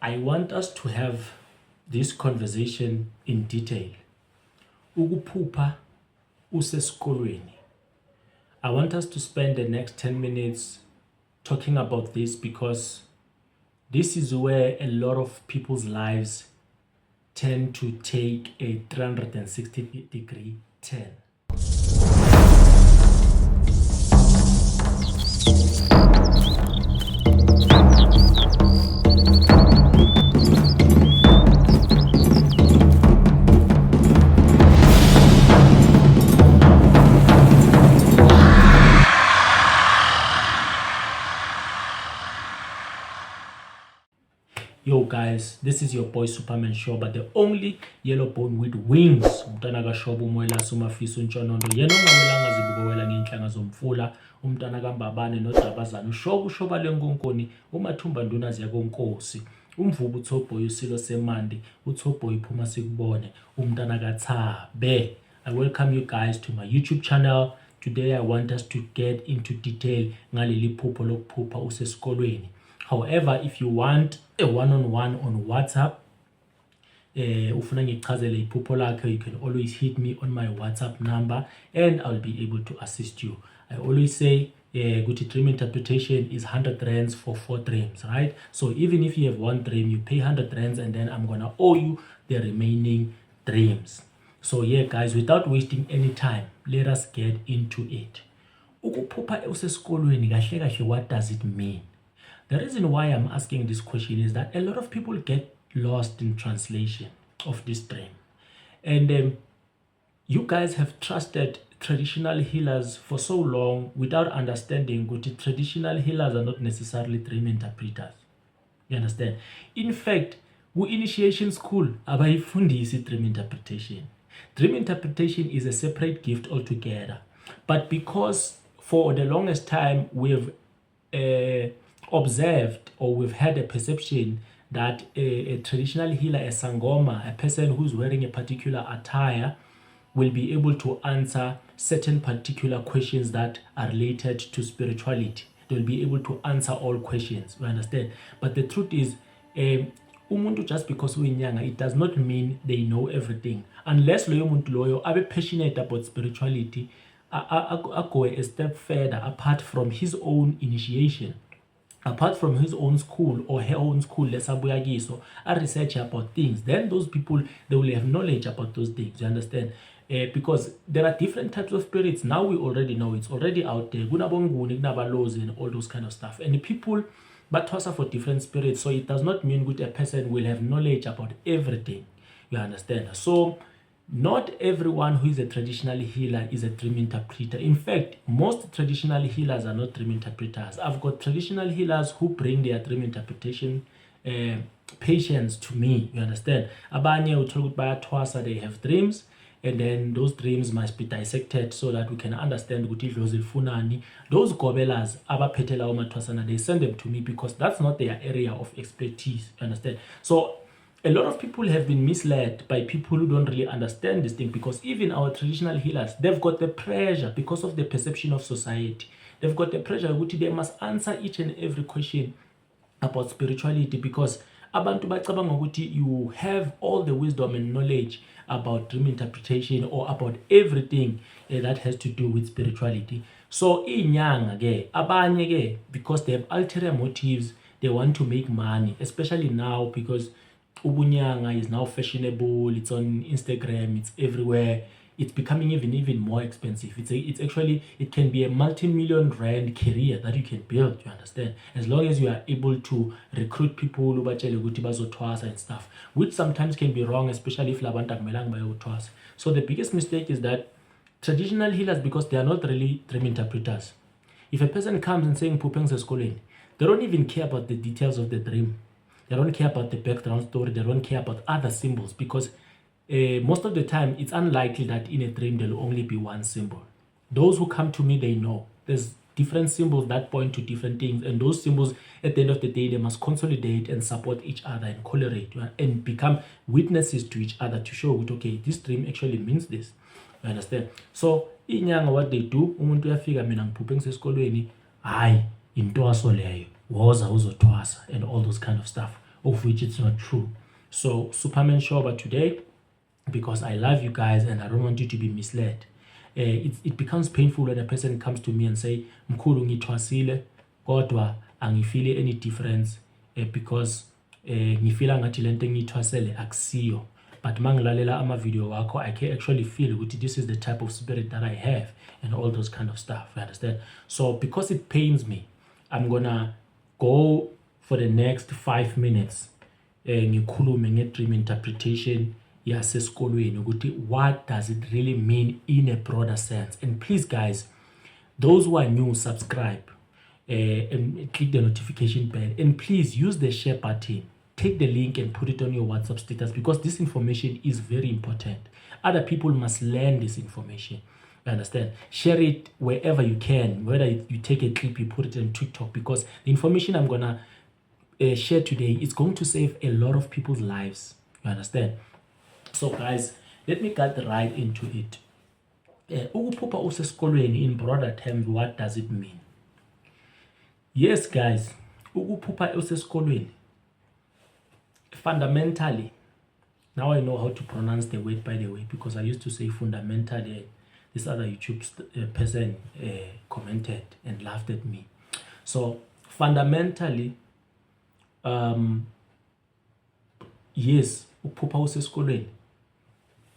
I want us to have this conversation in detail. Ukuphupha useskolweni. I want us to spend the next 10 minutes talking about this because this is where a lot of people's lives tend to take a 360-degree turn. Yo guys, this is your boy Supamanshoba, the only yellow bone with wings. Umntana kaShoba umoyela sumafisa uNtshonondo. Yena ongawelanga zibukowela ngenhlanga zomfula, umntana kaMbabane noDabazana. Ushoba lenkonkoni, umathumba nduna ziyakonkosi. Umvubu uThobhoyi usilo semandi, uThobhoyi iphuma sikubone, umntana kaThabe. I welcome you guys to my YouTube channel. Today I want us to get into detail ngaleli phupho lokuphupha useskolweni. However, if you want a one-on-one on WhatsApp, ufuna ngichazele iphupho lakho, you can always hit me on my WhatsApp number and I'll be able to assist you. I always say good dream interpretation is 100 rands for 4 dreams, right? So even if you have one dream, you pay 100 rands and then I'm gonna owe you the remaining dreams. So yeah guys, without wasting any time, let us get into it. Ukuphupha useskolweni kahle kahle, what does it mean? The reason why I'm asking this question is that a lot of people get lost in translation of this dream. And you guys have trusted traditional healers for so long without understanding that traditional healers are not necessarily dream interpreters. You understand? In fact, initiation school abayifundisi dream interpretation. Dream interpretation is a separate gift altogether. But because for the longest time we've observed or we've had a perception that a traditional healer, a sangoma, a person who's wearing a particular attire, will be able to answer certain particular questions that are related to spirituality. They'll be able to answer all questions, you understand? But the truth is, umuntu just because uyinyanga, it does not mean they know everything. Unless loyo muntu loyo abe passionate about spirituality, go a step further apart from his own initiation. Apart from his own school or her own school, a research about things, then those people, they will have knowledge about those things, you understand? Because there are different types of spirits. Now we already know, it's already out there. Gunabonguni, gunabalozi, and all those kind of stuff. And the people, but toss for different spirits. So it does not mean that a person will have knowledge about everything, you understand? So not everyone who is a traditional healer is a dream interpreter. In fact, most traditional healers are not dream interpreters. I've got traditional healers who bring their dream interpretation patients to me, you understand? Abanye utholukuthi bayatwasa, they have dreams, and then those dreams must be dissected so that we can understand ukuthi idlozi lifunani. Those gobelas abaphethe lawo mathwasana, they send them to me because that's not their area of expertise, you understand? So a lot of people have been misled by people who don't really understand this thing, because even our traditional healers, they've got the pressure because of the perception of society. They've got the pressure that they must answer each and every question about spirituality, because abantu bacabanga ukuthi you have all the wisdom and knowledge about dream interpretation or about everything that has to do with spirituality. So inyanga ke abanye ke, because they have ulterior motives, they want to make money, especially now because ubunyanga is now fashionable, it's on Instagram, it's everywhere, it's becoming even more expensive. It's actually, it can be a multi-million rand career that you can build, you understand, as long as you are able to recruit people ubatshele ukuthi bazothwasa and stuff, which sometimes can be wrong, especially if labantu akumelanga bayothwasa. So the biggest mistake is that traditional healers, because they are not really dream interpreters, if a person comes and saying phupha useskolweni, they don't even care about the details of the dream. They don't care about the background story. They don't care about other symbols, because most of the time it's unlikely that in a dream there will only be one symbol. Those who come to me, they know there's different symbols that point to different things, and those symbols at the end of the day, they must consolidate and support each other and correlate and become witnesses to each other to show that, okay, this dream actually means this, you understand? So inyanga, what they do, umuntu uyafika mina ngiphuphe ngiseskolweni, hayi into aso leyo woza uzothwasa and all those kind of stuff. of which it's not true. So Supamanshoba today, because I love you guys and I don't want you to be misled. It becomes painful when a person comes to me and say, mkhulu ngithwasile kodwa angifili any difference because ngifila ngathi lento engithwasele akusiyo. But mangilalela ama video wakho, I can actually feel ukuthi this is the type of spirit that I have and all those kind of stuff. You understand? So because it pains me, I'm gonna go for the next 5 minutes ngikhulume nge-dream interpretation yaseskolweni ukuthi what does it really mean in a broader sense. And please guys, those who are new, subscribe and click the notification bell, and please use the share button. Take the link and put it on your WhatsApp status, because this information is very important. Other people must learn this information. You understand? Share it wherever you can, whether you take a clip, you put it on TikTok, because the information I'm gonna share today is going to save a lot of people's lives. You understand? So guys, let me get right into it. Ukuphupha useskolweni, in broader terms, what does it mean? Yes guys, ukuphupha useskolweni, fundamentally, now I know how to pronounce the word, by the way, because I used to say fundamentally. This other YouTube person commented and laughed at me. So fundamentally, yes, ukuphupha useskolweni,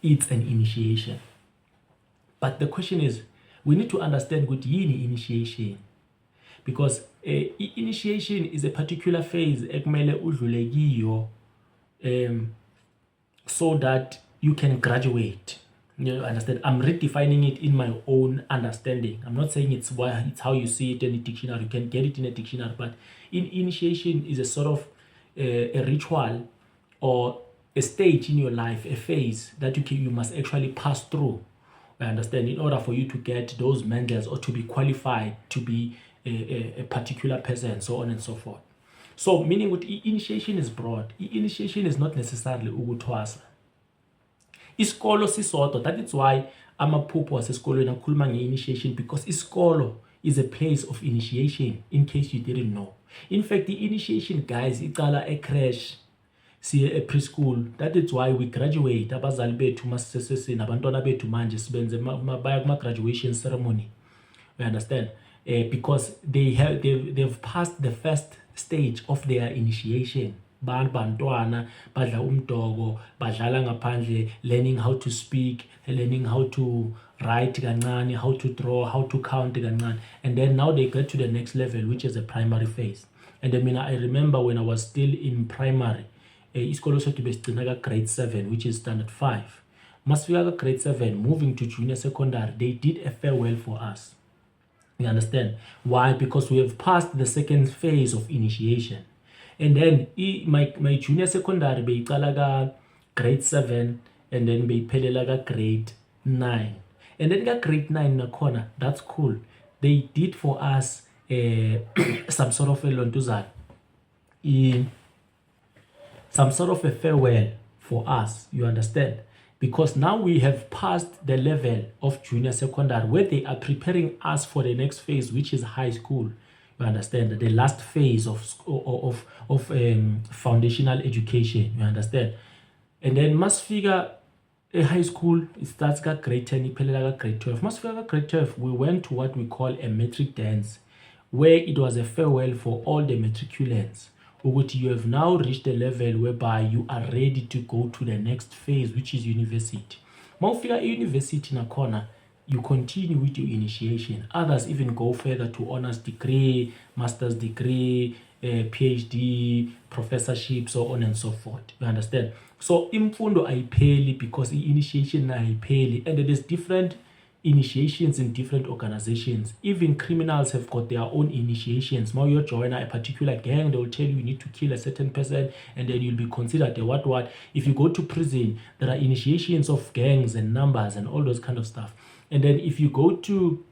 it's an initiation. But the question is, we need to understand what yini initiation, because initiation is a particular phase ekumele udlule kiyo so that you can graduate. You understand? I'm redefining it in my own understanding. I'm not saying it's how you see it in a dictionary. You can get it in a dictionary, but initiation is a sort of a ritual or a stage in your life, a phase that you must actually pass through. I understand, in order for you to get those mandals or to be qualified to be a particular person, so on and so forth. So meaning with initiation is broad. Initiation is not necessarily ukuthwasa. Isikolo sisodwa. That is why amaphupho wasesikolweni akhuluma nge-initiation, because isikolo is a place of initiation, in case you didn't know. In fact, the initiation, guys, iqala e-crash, siye e-preschool. That is why we graduate. Abazali bethu masisese nabantwana bethu manje sibenze baya kuma-graduation ceremony. You understand? Because they've passed the first stage of their initiation. Bantwana badla umdogo, badlala ngaphandle, learning how to speak, learning how to write kancane, how to draw, how to count kancane, and then now they get to the next level, which is a primary phase. And I remember when I was still in primary, isikolo sethu besigcina grade 7, which is standard 5. Masifika grade 7, moving to junior secondary, they did a farewell for us. You understand why? Because we have passed the second phase of initiation. And then my junior secondary beyiqala ka grade 7 and then beyiphelela ka grade 9. And then ka grade 9 nakhona, that's cool. They did for us some sort of a lontuzana, some sort of a farewell for us, you understand? Because now we have passed the level of junior secondary where they are preparing us for the next phase, which is high school. You understand? The last phase of foundational education. You understand? And then masifika high school, it starts at grade 10, iphelela ka grade 12. Masifika grade 12, we went to what we call a matric dance, where it was a farewell for all the matriculants. You have now reached a level whereby you are ready to go to the next phase, which is university. Mawufika university nakhona, you continue with your initiation. Others even go further to honors degree, master's degree, PhD, professorship, so on and so forth. You understand? So imfundo ayipheli because initiation ayipheli, and there is different initiations in different organizations. Even criminals have got their own initiations. Now you join a particular gang, they will tell you need to kill a certain person, and then you'll be considered a what. If you go to prison, there are initiations of gangs and numbers and all those kind of stuff. And then if you go to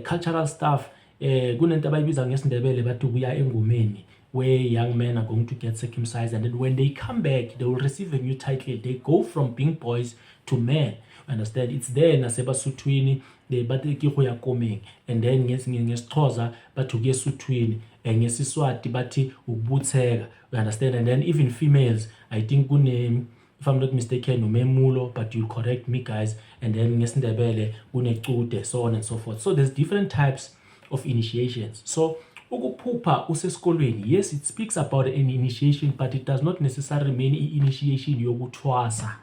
cultural stuff, kunento abayibiza ngesindebele bathi kuya engomeni, where young men are going to get circumcised, and then when they come back, they will receive a new title. They go from being boys to men. Understand? It's there nasebasuthwini bathi ke go ya komeng, and then ngesixhosa bathi ke esuthwini ngesiswati bathi ukubutheka, you understand. And then even females, I think if I'm not mistaken, umemulo, but you'll correct me guys. And then ngesindebele kunecude, so on and so forth. So there's different types of initiations. So ukuphupha useskolweni, yes, it speaks about an initiation, but it does not necessarily mean initiation yokuthwasa.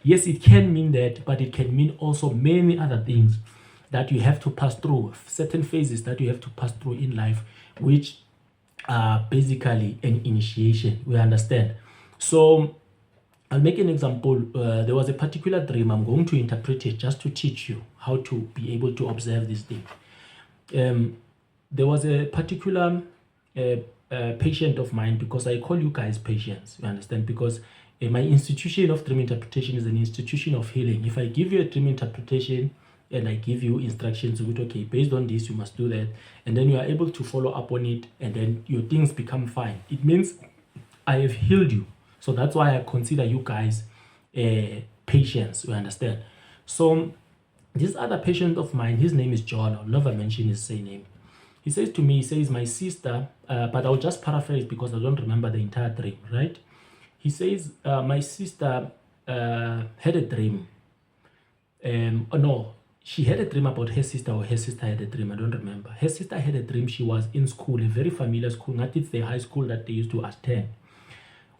Yes, it can mean that, but it can mean also many other things that you have to pass through, certain phases that you have to pass through in life, which are basically an initiation, we understand. So I'll make an example. There was a particular dream. I'm going to interpret it just to teach you how to be able to observe this thing. There was a particular patient of mine, because I call you guys patients, you understand, because my institution of dream interpretation is an institution of healing. If I give you a dream interpretation and I give you instructions, okay, based on this, you must do that, and then you are able to follow up on it, and then your things become fine, it means I have healed you. So that's why I consider you guys patients, you understand. So this other patient of mine, his name is John. I'll never mention his surname. He says to me, he says, my sister, but I'll just paraphrase because I don't remember the entire dream, right? He says, my sister had a dream. No, she had a dream about her sister, or her sister had a dream, I don't remember. Her sister had a dream. She was in school, a very familiar school, not it's the high school that they used to attend.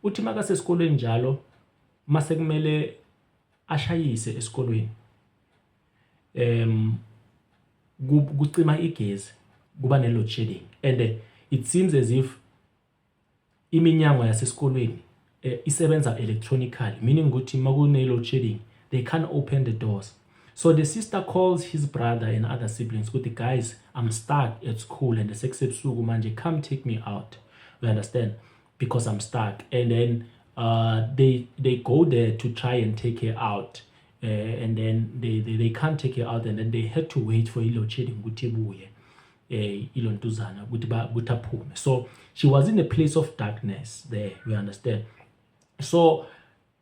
Uthi makasesikolweni njalo masekumele ashayise esikolweni, kucima igezi, kuba ne-load shedding, and it seems as if iminyango yasesikolweni isebenza electronically, meaning ukuthi makune-load shedding they can't open the doors. So the sister calls his brother and other siblings, ukuthi guys, I'm stuck at school and sekusebusuku manje, come take me out, you understand, because I'm stuck. And then they go there to try and take her out, and then they can't take her out, and then they had to wait for ilo shedding ukuthi ibuye ilontuzana ukuthi aphume. So she was in a place of darkness there, you understand. So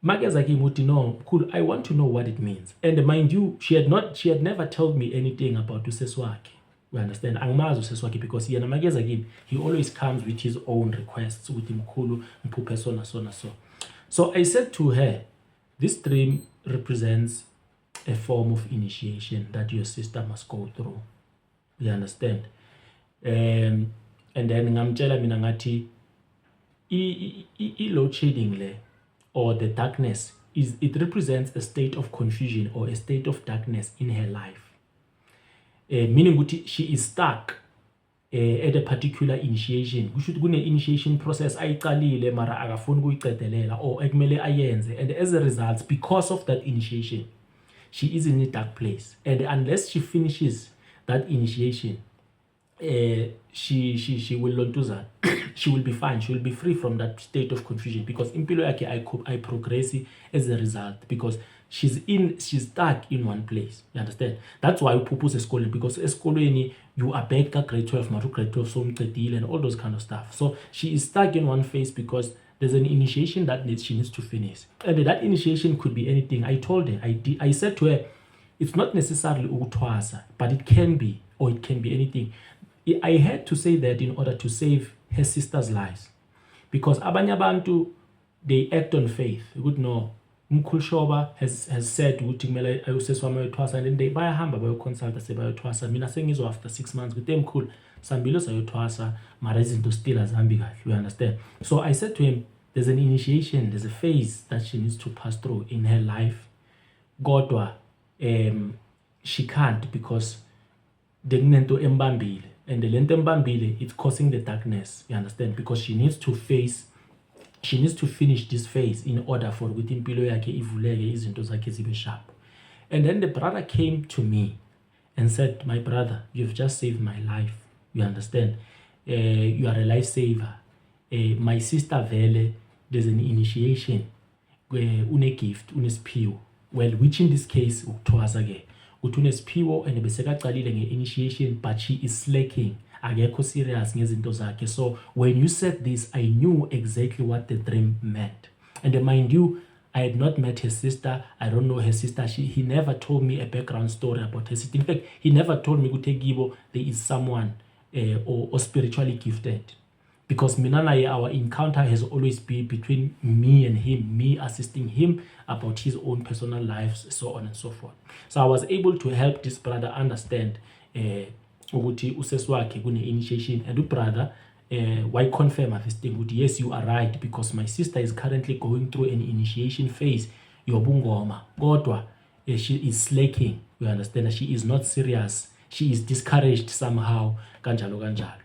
Mageza came with, no, cool, I want to know what it means. And mind you, she had never told me anything about useswaki. We understand. Angmazi useswaki because yena Mageza again, he always comes with his own requests, with mkhulu mphuphe so. So I said to her, this dream represents a form of initiation that your sister must go through. You understand? And then ngamtshela mina ngathi i-load shedding le, or the darkness, it represents a state of confusion or a state of darkness in her life. Meaning ukuthi she is stuck at a particular initiation. Kusho ukuthi kune-initiation process ayiqalile mara akafuni ukuyiqedelela, or ekumele ayenze, and as a result, because of that initiation, she is in a dark place. And unless she finishes that initiation, she will lontuzana. She will be fine. She will be free from that state of confusion, because impilo yakhe I progress as a result, because she's stuck in one place. You understand? That's why uphupha useskolweni, because esikolweni you are back at grade 12, maru grade 12 so umcedile and all those kind of stuff. So she is stuck in one phase because there's an initiation that she needs to finish, and that initiation could be anything. I told her, I said to her, it's not necessarily ukuthwasa, but it can be, or it can be anything. I had to say that in order to save her sister's lives, because abanye abantu, they act on faith. You would know, Ukuphupha has said ukuthi kumele useswami ayothwasa, and then they bayahamba bayoconsult sebayothwasa. Mina sengizwa after 6 months with them, cool, sambilo sayothwasa mara izinto still azihambi kahle, you understand. So I said to him, there's an initiation, there's a phase that she needs to pass through in her life. Kodwa she can't, because the nento embambile, and the lento embambile, it's causing the darkness, you understand, because she needs to finish this phase in order for ukuthi impilo yakhe ivuleke, izinto zakhe zibe sharp. And then the brother came to me and said, my brother, you've just saved my life, you understand, you are a lifesaver. My sister vele, there's an initiation, une gift, unesiphiwo, well, which in this case ukuthwasa ke uthi unesiphiwo and besekaqalile nge-initiation, but she is slacking, akekho serious ngezinto zakhe. So when you said this, I knew exactly what the dream meant. And mind you, I had not met her sister. I don't know her sister. He never told me a background story about her sister. In fact, he never told me ukuthi Gibo, there is someone or spiritually gifted. Because Minanaye, our encounter has always been between me and him, me assisting him about his own personal lives, so on and so forth. So I was able to help this brother understand ukuthi useswakhe kune initiation, and brother why confirm this thing ukuthi yes, you are right, because my sister is currently going through an initiation phase yobungoma kodwa she is slacking, you understand, she is not serious, she is discouraged somehow kanjalo.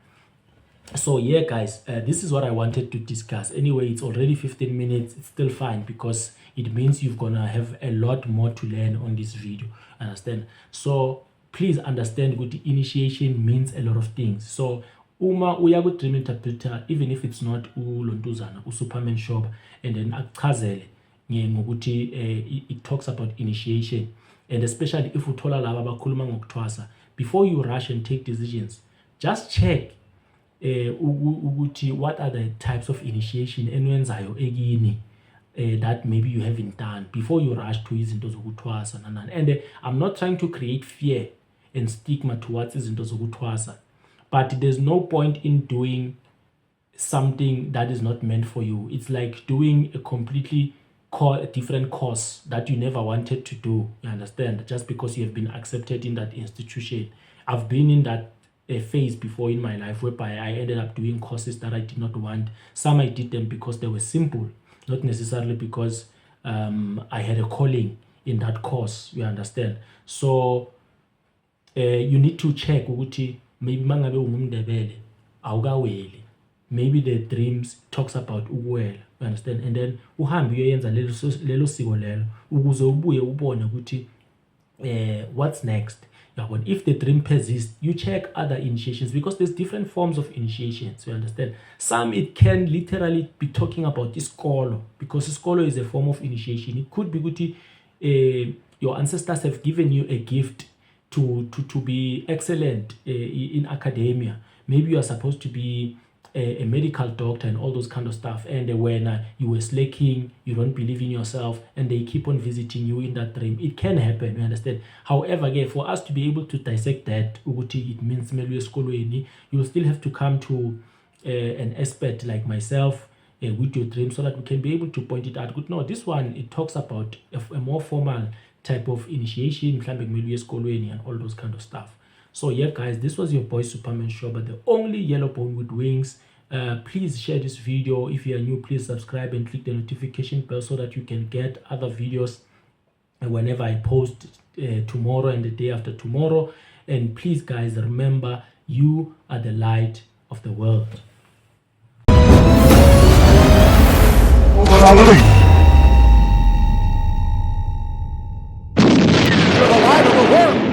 So yeah guys, this is what I wanted to discuss. Anyway, it's already 15 minutes. It's still fine because it means you're gonna have a lot more to learn on this video, understand? So please understand what the initiation means a lot of things. So uma uya ku dream interpreter, even if it's not ulontuzana Supamanshoba, and then akuchazele ngokuthi it talks about initiation, and especially if uthola laba abakhuluma ngokuthwasa, before you rush and take decisions, just check what are the types of initiation enwenzayo ekini that maybe you haven't done before you rush to izinto zokuthwasa. And I'm not trying to create fear and stigma towards izinto zokuthwasa, but there's no point in doing something that is not meant for you. It's like doing a completely different course that you never wanted to do, you understand, just because you have been accepted in that institution. I've been in that a phase before in my life whereby I ended up doing courses that I did not want. Some I did them because they were simple, not necessarily because I had a calling in that course, you understand. So you need to check ukuthi maybe mangabe ungumndebele awukaweli, maybe the dreams talks about ukuwela, you understand, and then uhambe uyoyenza lelo siko lelo ukuze ubuye ubone ukuthi what's next. If the dream persists, you check other initiations, because there's different forms of initiations, you understand. Some it can literally be talking about iskolo, because iskolo is a form of initiation. It could be kuti your ancestors have given you a gift to be excellent in academia. Maybe you are supposed to be a medical doctor and all those kind of stuff, and when you were slacking, you don't believe in yourself, and they keep on visiting you in that dream. It can happen, you understand. However, for us to be able to dissect that, it means useskolweni, you will still have to come to an expert like myself with your dream, so that we can be able to point it out. Good, no, this one, it talks about a more formal type of initiation, useskolweni and all those kind of stuff. So yeah guys, this was your boy Supamanshoba, the only yellow bone with wings. Please share this video. If you are new, please subscribe and click the notification bell so that you can get other videos whenever I post tomorrow and the day after tomorrow. And please guys, remember, you are the light of the world. You're the light of the world.